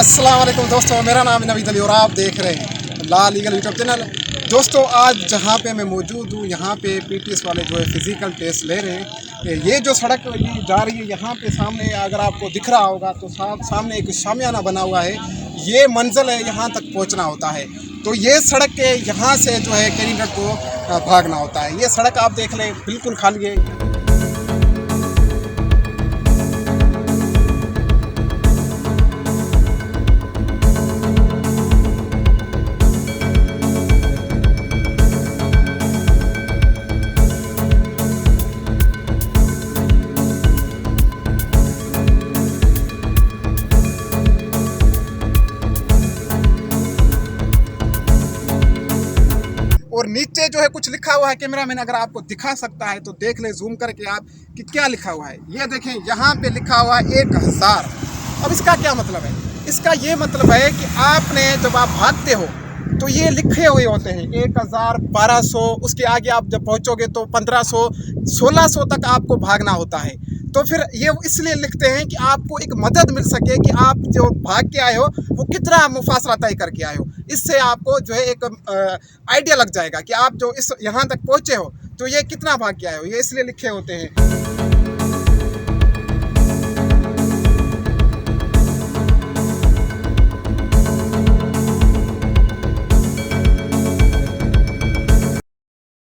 अस्सलाम वालेकुम दोस्तों, मेरा नाम है नवीद अली और आप देख रहे हैं लाल ईगल यूट्यूब चैनल। दोस्तों, आज जहाँ पे मैं मौजूद हूँ यहाँ पे पीटीएस वाले जो है फ़िज़िकल टेस्ट ले रहे हैं। ये जो सड़क ये जा रही है यहाँ पे सामने अगर आपको दिख रहा होगा तो सामने एक शामियाना बना हुआ है। ये मंजिल है, यहाँ तक पहुँचना होता है। तो ये सड़क के यहाँ से जो है कैंडिडेट को भागना होता है। ये सड़क आप देख लें बिल्कुल खाली है। और नीचे जो है कुछ लिखा हुआ है, कैमरामैन अगर आपको दिखा सकता है तो देख ले जूम करके आप कि क्या लिखा हुआ है। ये देखें यहाँ पे लिखा हुआ है 1000। अब इसका क्या मतलब है? इसका ये मतलब है कि आपने जब आप भागते हो तो ये लिखे हुए होते हैं 1000, 1200, उसके आगे आप जब पहुँचोगे तो 1500, 1600 तक आपको भागना होता है। तो फिर ये इसलिए लिखते हैं कि आपको एक मदद मिल सके कि आप जो भाग के आए हो वो कितना मुफासला तय करके आए हो। इससे आपको जो है एक आइडिया लग जाएगा कि आप जो इस यहाँ तक पहुँचे हो तो ये कितना भाग के आए हो। ये इसलिए लिखे होते हैं।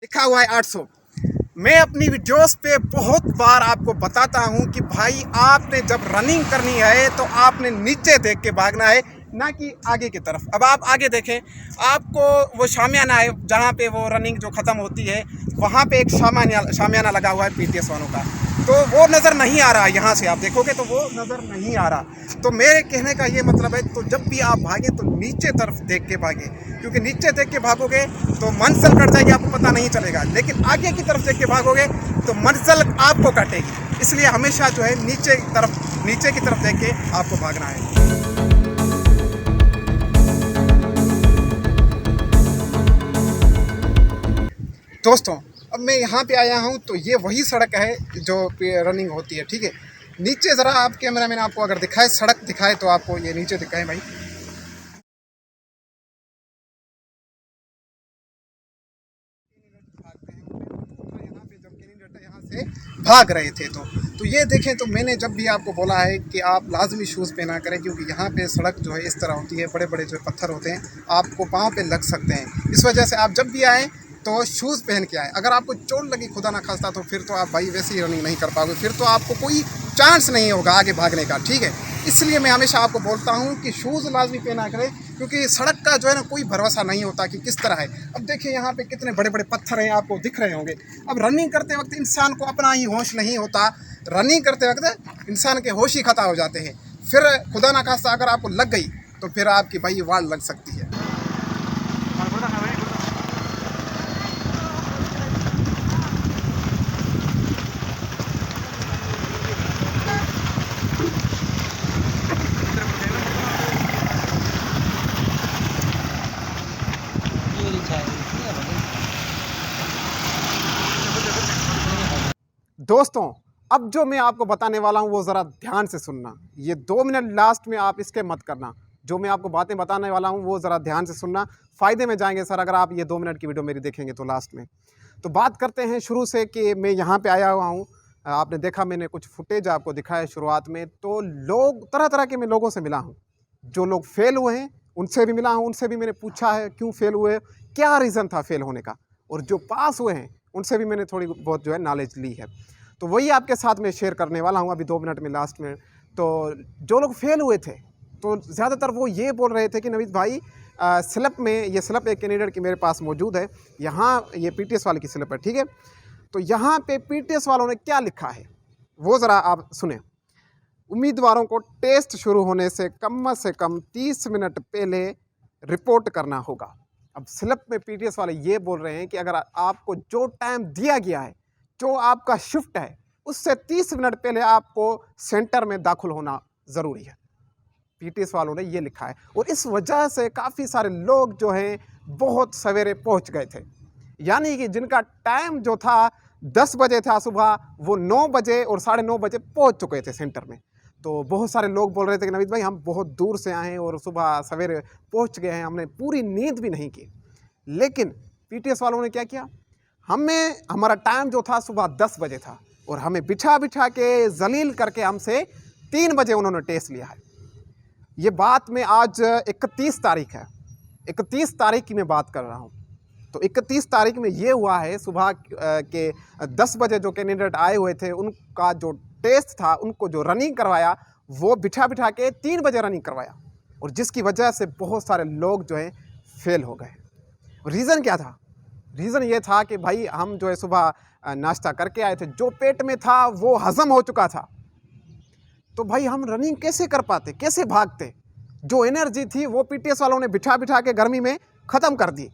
लिखा हुआ है 800। मैं अपनी वीडियोस पे बहुत बार आपको बताता हूँ कि भाई आपने जब रनिंग करनी है तो आपने नीचे देख के भागना है, ना कि आगे की तरफ। अब आप आगे देखें, आपको वो शामियाना है जहाँ पे वो रनिंग जो ख़त्म होती है वहाँ पे एक शामियाना लगा हुआ है पीटीएस वालों का, तो वो नज़र नहीं आ रहा। यहाँ से आप देखोगे तो वो नज़र नहीं आ रहा। तो मेरे कहने का ये मतलब है, तो जब भी आप भागें तो नीचे तरफ देख के भागें, क्योंकि नीचे देख के भागोगे तो मंजिल कट जाएगी, आपको पता नहीं चलेगा। लेकिन आगे की तरफ देख के भागोगे तो मंजिल आपको कटेगी। इसलिए हमेशा जो है नीचे की तरफ देख के आपको भागना है। दोस्तों, अब मैं यहाँ पे आया हूँ तो ये वही सड़क है जो रनिंग होती है, ठीक है। नीचे ज़रा आप कैमरामैन आपको अगर दिखाए, सड़क दिखाए तो आपको ये नीचे दिखाए भाई। यहाँ से भाग रहे थे तो ये देखें, तो मैंने जब भी आपको बोला है कि आप लाजमी शूज़ पहना करें, क्योंकि यहाँ पे सड़क जो है इस तरह होती है, बड़े बड़े जो पत्थर होते हैं आपको पाँव पे लग सकते हैं। इस वजह से आप जब भी आएँ तो शूज़ पहन के आए। अगर आपको चोट लगी खुदा ना खास्ता तो फिर तो आप भाई वैसे ही रनिंग नहीं कर पाओगे, फिर तो आपको कोई चांस नहीं होगा आगे भागने का, ठीक है। इसलिए मैं हमेशा आपको बोलता हूँ कि शूज़ लाजमी पहना करें, क्योंकि सड़क का जो है ना कोई भरोसा नहीं होता कि किस तरह है। अब देखिए यहाँ पे कितने बड़े बड़े पत्थर हैं, आपको दिख रहे होंगे। अब रनिंग करते वक्त इंसान को अपना ही होश नहीं होता, रनिंग करते वक्त इंसान के होश ही खता हो जाते हैं। फिर खुदा ना खास्ता अगर आपको लग गई तो फिर आपकी भाई वाड़ लग सकती है। दोस्तों, अब जो मैं आपको बताने वाला हूँ वो ज़रा ध्यान से सुनना। ये 2 मिनट लास्ट में आप इसके मत करना। जो मैं आपको बातें बताने वाला हूँ वो ज़रा ध्यान से सुनना, फ़ायदे में जाएंगे सर अगर आप ये 2 मिनट की वीडियो मेरी देखेंगे तो लास्ट में। तो बात करते हैं शुरू से कि मैं यहाँ पे आया हुआ हूँ। आपने देखा, मैंने कुछ फुटेज आपको दिखाया शुरुआत में। तो लोग तरह तरह के मैं लोगों से मिला हूँ। जो लोग फेल हुए हैं उनसे भी मिला हूँ, उनसे भी मैंने पूछा है क्यों फेल हुए, क्या रीज़न था फेल होने का। और जो पास हुए हैं उनसे भी मैंने थोड़ी बहुत जो है नॉलेज ली है। तो वही आपके साथ में शेयर करने वाला हूँ अभी 2 मिनट में लास्ट में। तो जो लोग फेल हुए थे तो ज़्यादातर वो ये बोल रहे थे कि नवीद भाई स्लिप में, ये स्लिप एक कैंडिडेट की मेरे पास मौजूद है, यहाँ ये पीटीएस वाले की स्लिप है, ठीक है। तो यहाँ पे पीटीएस वालों ने क्या लिखा है वो ज़रा आप सुने। उम्मीदवारों को टेस्ट शुरू होने से कम 30 मिनट पहले रिपोर्ट करना होगा। अब स्लिप में पीटीएस वाले ये बोल रहे हैं कि अगर आपको जो टाइम दिया गया है, जो आपका शिफ्ट है, उससे 30 मिनट पहले आपको सेंटर में दाखिल होना ज़रूरी है। पीटीएस वालों ने ये लिखा है और इस वजह से काफ़ी सारे लोग जो हैं बहुत सवेरे पहुंच गए थे। यानी कि जिनका टाइम जो था 10 बजे था सुबह, वो 9 बजे और 9:30 बजे पहुंच चुके थे सेंटर में। तो बहुत सारे लोग बोल रहे थे कि नवीद भाई हम बहुत दूर से आए हैं और सुबह सवेरे पहुंच गए हैं, हमने पूरी नींद भी नहीं की। लेकिन पीटीएस वालों ने क्या किया, हमारा टाइम जो था सुबह 10 बजे था और हमें बिठा बिठा के जलील करके हमसे 3 बजे उन्होंने टेस्ट लिया है। ये बात में आज 31 तारीख है, 31 तारीख की मैं बात कर रहा हूँ। तो 31 तारीख में ये हुआ है सुबह के 10 बजे जो कैंडिडेट आए हुए थे उनका जो टेस्ट था, उनको जो रनिंग करवाया वो बिठा बिठा के 3 बजे रनिंग करवाया, और जिसकी वजह से बहुत सारे लोग जो है फेल हो गए। रीज़न क्या था? रीज़न ये था कि भाई हम जो है सुबह नाश्ता करके आए थे, जो पेट में था वो हज़म हो चुका था, तो भाई हम रनिंग कैसे कर पाते, कैसे भागते? जो एनर्जी थी वो पीटीएस वालों ने बिठा बिठा के गर्मी में ख़त्म कर दी।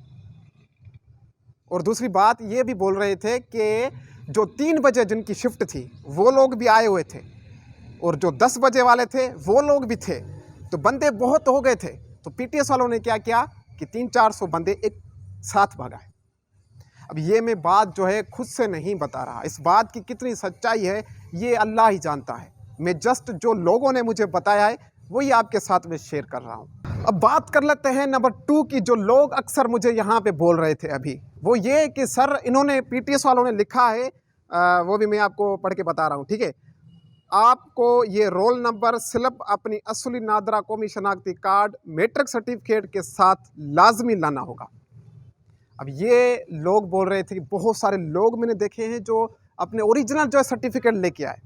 और दूसरी बात ये भी बोल रहे थे कि जो 3 बजे जिनकी शिफ्ट थी वो लोग भी आए हुए थे, और जो 10 बजे वाले थे वो लोग भी थे, तो बंदे बहुत हो गए थे। तो पीटीएस वालों ने क्या किया कि 300-400 बंदे एक साथ भगाए। अब ये मैं बात जो है खुद से नहीं बता रहा, इस बात की कितनी सच्चाई है ये अल्लाह ही जानता है। मैं जस्ट जो लोगों ने मुझे बताया है वही आपके साथ में शेयर कर रहा हूँ। अब बात कर लेते हैं नंबर 2 की। जो लोग अक्सर मुझे यहाँ पे बोल रहे थे अभी, वो ये कि सर इन्होंने पीटीएस वालों ने लिखा है, वो भी मैं आपको पढ़ के बता रहा हूँ, ठीक है। आपको ये रोल नंबर, स्लिप, अपनी असली नादरा कौमी शनाख्ती कार्ड, मैट्रिक सर्टिफिकेट के साथ लाजमी लाना होगा। अब ये लोग बोल रहे थे कि बहुत सारे लोग मैंने देखे हैं जो अपने ओरिजिनल जो है सर्टिफिकेट लेके आए।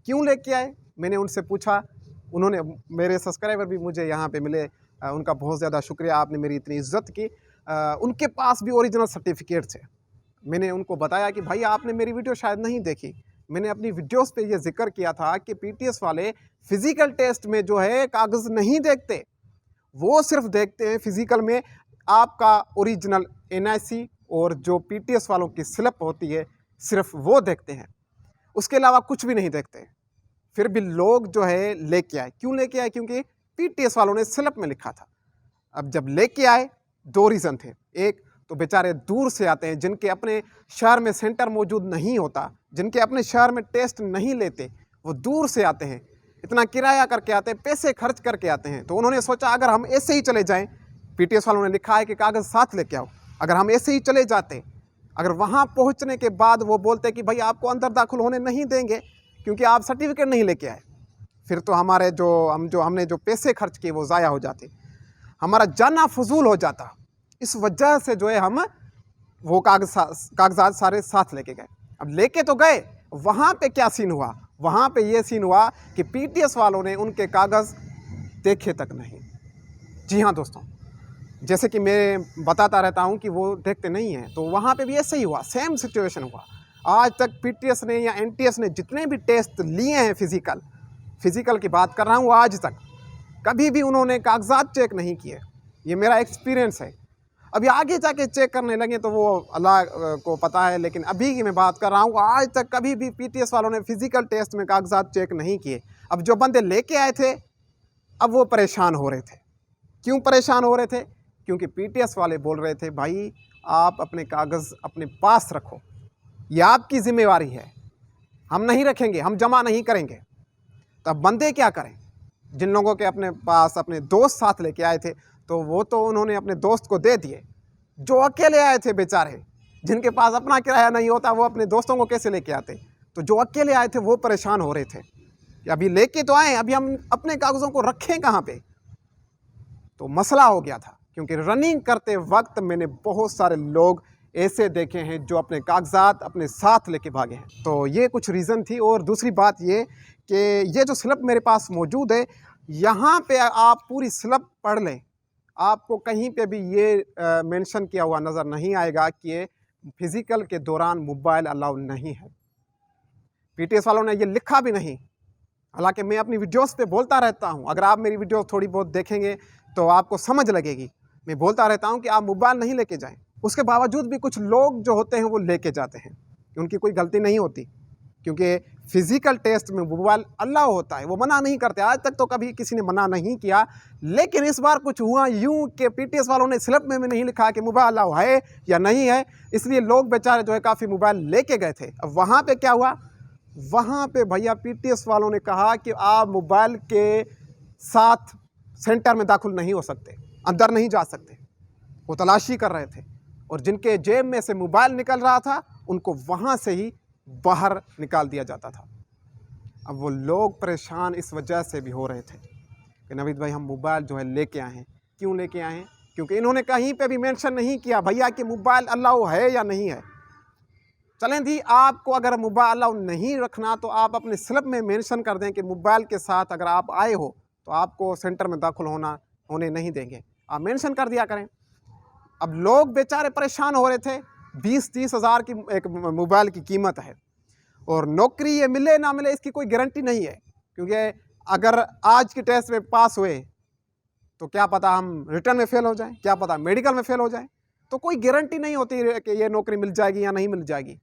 क्यों लेके आए? मैंने उनसे पूछा, उन्होंने, मेरे सब्सक्राइबर भी मुझे यहाँ पे मिले, उनका बहुत ज़्यादा शुक्रिया, आपने मेरी इतनी इज्जत की। उनके पास भी ओरिजिनल सर्टिफिकेट थे। मैंने उनको बताया कि भाई आपने मेरी वीडियो शायद नहीं देखी, मैंने अपनी वीडियोस पे ये जिक्र किया था कि पीटीएस वाले फिज़िकल टेस्ट में जो है कागज़ नहीं देखते, वो सिर्फ देखते हैं फिज़िकल में आपका ओरिजिनल एनआईसी और जो पीटीएस वालों की स्लिप होती है, सिर्फ वो देखते हैं, उसके अलावा कुछ भी नहीं देखते। फिर भी लोग जो है लेके आए। क्यों लेके आए? क्योंकि पीटीएस वालों ने स्लिप में लिखा था। अब जब लेके आए 2 रीज़न थे। एक तो बेचारे दूर से आते हैं, जिनके अपने शहर में सेंटर मौजूद नहीं होता, जिनके अपने शहर में टेस्ट नहीं लेते, वो दूर से आते हैं, इतना किराया करके आते हैं, पैसे खर्च करके आते हैं। तो उन्होंने सोचा अगर हम ऐसे ही चले जाएं, पीटीएस वालों ने लिखा है कि कागज़ साथ लेके आओ, अगर हम ऐसे ही चले जाते, अगर वहाँ पहुँचने के बाद वो बोलते कि भाई आपको अंदर दाखिल होने नहीं देंगे क्योंकि आप सर्टिफिकेट नहीं लेके आए, फिर तो हमारे हमने जो पैसे खर्च किए वो ज़ाया हो जाते, हमारा जाना फजूल हो जाता। इस वजह से जो है हम वो कागजात सारे साथ लेके गए। अब लेके तो गए, वहाँ पे क्या सीन हुआ? वहाँ पे ये सीन हुआ कि पीटीएस वालों ने उनके कागज़ देखे तक नहीं। जी हाँ दोस्तों, जैसे कि मैं बताता रहता हूँ कि वो देखते नहीं हैं, तो वहाँ पे भी ऐसे ही हुआ, सेम सिचुएशन हुआ। आज तक पीटीएस ने या एनटीएस ने जितने भी टेस्ट लिए हैं फिज़िकल की बात कर रहा हूँ, आज तक कभी भी उन्होंने कागजात चेक नहीं किए। ये मेरा एक्सपीरियंस है। अभी आगे जाके चेक करने लगे तो वो अल्लाह को पता है, लेकिन अभी की मैं बात कर रहा हूँ, आज तक कभी भी पीटीएस वालों ने फिज़िकल टेस्ट में कागजात चेक नहीं किए। अब जो बंदे लेके आए थे, अब वो परेशान हो रहे थे। क्यों परेशान हो रहे थे? क्योंकि पीटीएस वाले बोल रहे थे भाई आप अपने कागज़ अपने पास रखो, ये आपकी ज़िम्मेवारी है, हम नहीं रखेंगे, हम जमा नहीं करेंगे। तब बंदे क्या करें? जिन लोगों के अपने पास अपने दोस्त साथ लेके आए थे, तो वो तो उन्होंने अपने दोस्त को दे दिए। जो अकेले आए थे बेचारे, जिनके पास अपना किराया नहीं होता, वो अपने दोस्तों को कैसे लेके आते? तो जो अकेले आए थे वो परेशान हो रहे थे कि अभी लेके तो आए, अभी हम अपने कागज़ों को रखें कहाँ पे? तो मसला हो गया था। क्योंकि रनिंग करते वक्त मैंने बहुत सारे लोग ऐसे देखे हैं जो अपने कागजात अपने साथ लेके भागे हैं। तो ये कुछ रीज़न थी। और दूसरी बात ये कि ये जो स्लिप मेरे पास मौजूद है, यहाँ पे आप पूरी स्लिप पढ़ लें, आपको कहीं पे भी ये मेंशन किया हुआ नज़र नहीं आएगा कि ये फिज़िकल के दौरान मोबाइल अलाउ नहीं है। पीटीएस वालों ने ये लिखा भी नहीं। हालांकि मैं अपनी वीडियोस पे बोलता रहता हूँ, अगर आप मेरी वीडियो थोड़ी बहुत देखेंगे तो आपको समझ लगेगी। मैं बोलता रहता हूँ कि आप मोबाइल नहीं लेके जाएं। उसके बावजूद भी कुछ लोग जो होते हैं वो लेके जाते हैं, उनकी कोई गलती नहीं होती, क्योंकि फ़िज़िकल टेस्ट में मोबाइल अलाउ होता है, वो मना नहीं करते। आज तक तो कभी किसी ने मना नहीं किया, लेकिन इस बार कुछ हुआ यूँ कि पीटीएस वालों ने स्लिप में नहीं लिखा कि मोबाइल अलाउ है या नहीं है, इसलिए लोग बेचारे जो है काफ़ी मोबाइल लेके गए थे। अब वहाँ पे क्या हुआ, वहाँ पे भैया पीटीएस वालों ने कहा कि आप मोबाइल के साथ सेंटर में दाखिल नहीं हो सकते, अंदर नहीं जा सकते। वो तलाशी कर रहे थे और जिनके जेब में से मोबाइल निकल रहा था उनको वहाँ से ही बाहर निकाल दिया जाता था। अब वो लोग परेशान इस वजह से भी हो रहे थे कि नवीद भाई हम मोबाइल जो है लेके आए हैं। क्यों लेके आए हैं? क्योंकि इन्होंने कहीं पे भी मेंशन नहीं किया भैया कि मोबाइल अलाउ है या नहीं है। चलें दी, आपको अगर मोबाइल अलाउ नहीं रखना तो आप अपने स्लिप में मेंशन कर दें कि मोबाइल के साथ अगर आप आए हो तो आपको सेंटर में दाखिल होने नहीं देंगे, आप मेंशन कर दिया करें। अब लोग बेचारे परेशान हो रहे थे। 20-30 हज़ार की एक मोबाइल की कीमत है और नौकरी ये मिले ना मिले इसकी कोई गारंटी नहीं है, क्योंकि अगर आज के टेस्ट में पास हुए तो क्या पता हम रिटर्न में फेल हो जाएं, क्या पता मेडिकल में फेल हो जाएं, तो कोई गारंटी नहीं होती कि ये नौकरी मिल जाएगी या नहीं मिल जाएगी।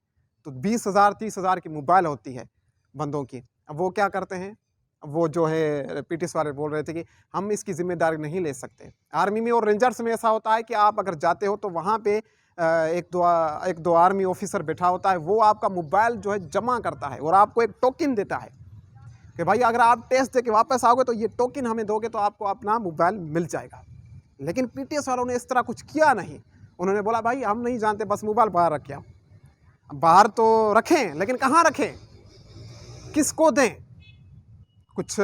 तो 20,000-30 हज़ार की मोबाइल होती है बंदों की। अब वो क्या करते हैं, वो जो है पीटीएस वाले बोल रहे थे कि हम इसकी जिम्मेदारी नहीं ले सकते। आर्मी में और रेंजर्स में ऐसा होता है कि आप अगर जाते हो तो वहाँ पे एक दो आर्मी ऑफिसर बैठा होता है, वो आपका मोबाइल जो है जमा करता है और आपको एक टोकन देता है कि भाई अगर आप टेस्ट दे के वापस आओगे तो ये टोकन हमें दोगे तो आपको अपना मोबाइल मिल जाएगा। लेकिन पीटीएस वालों ने इस तरह कुछ किया नहीं। उन्होंने बोला भाई हम नहीं जानते, बस मोबाइल बाहर रखें। बाहर तो रखें लेकिन कहाँ रखें, किसको दें? कुछ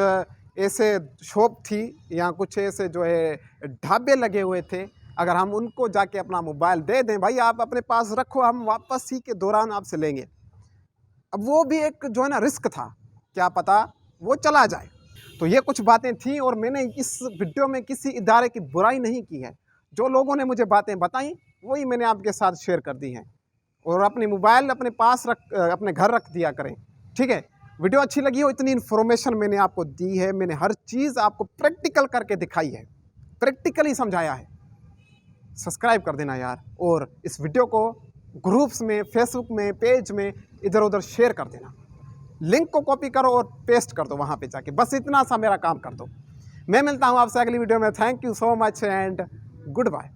ऐसे शॉप थी या कुछ ऐसे जो है ढाबे लगे हुए थे, अगर हम उनको जाके अपना मोबाइल दे दें भाई आप अपने पास रखो, हम वापस ही के दौरान आपसे लेंगे। अब वो भी एक जो है ना रिस्क था, क्या पता वो चला जाए। तो ये कुछ बातें थी और मैंने इस वीडियो में किसी इदारे की बुराई नहीं की है। जो लोगों ने मुझे बातें बताई वही मैंने आपके साथ शेयर कर दी हैं। और अपने मोबाइल अपने पास अपने घर रख दिया करें, ठीक है। वीडियो अच्छी लगी हो, इतनी इन्फॉर्मेशन मैंने आपको दी है, मैंने हर चीज़ आपको प्रैक्टिकल करके दिखाई है, प्रैक्टिकली समझाया है। सब्सक्राइब कर देना यार, और इस वीडियो को ग्रुप्स में, फेसबुक में, पेज में इधर उधर शेयर कर देना। लिंक को कॉपी करो और पेस्ट कर दो वहाँ पे जाके, बस इतना सा मेरा काम कर दो। मैं मिलता हूँ आपसे अगली वीडियो में। Thank you so much and good bye.